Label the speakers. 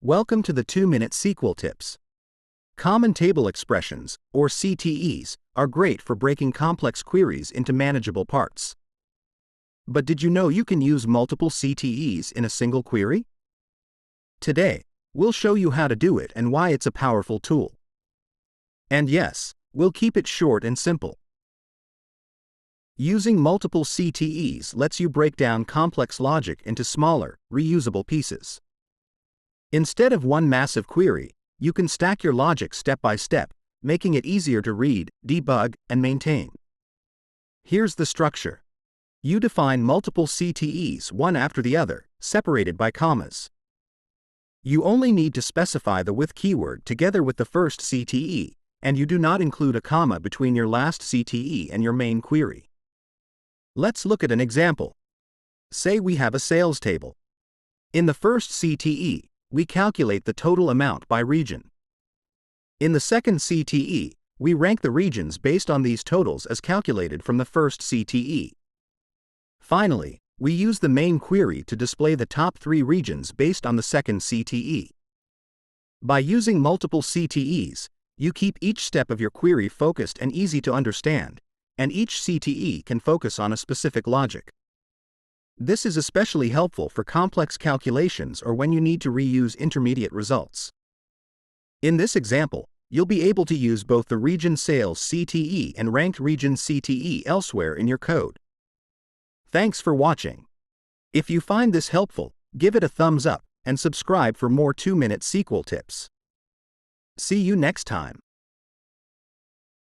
Speaker 1: Welcome to the 2-Minute SQL Tips. Common table expressions, or CTEs, are great for breaking complex queries into manageable parts. But did you know you can use multiple CTEs in a single query? Today, we'll show you how to do it and why it's a powerful tool. And yes, we'll keep it short and simple. Using multiple CTEs lets you break down complex logic into smaller, reusable pieces. Instead of one massive query, you can stack your logic step by step, making it easier to read, debug, and maintain. Here's the structure. You define multiple CTEs one after the other, separated by commas. You only need to specify the with keyword together with the first CTE, and you do not include a comma between your last CTE and your main query. Let's look at an example. Say we have a sales table. In the first CTE, we calculate the total amount by region. In the second CTE, we rank the regions based on these totals as calculated from the first CTE. Finally, we use the main query to display the top 3 regions based on the second CTE. By using multiple CTEs, you keep each step of your query focused and easy to understand, and each CTE can focus on a specific logic. This is especially helpful for complex calculations or when you need to reuse intermediate results. In this example, you'll be able to use both the region sales CTE and ranked region CTE elsewhere in your code. Thanks for watching. If you find this helpful, give it a thumbs up and subscribe for more 2-minute SQL tips. See you next time.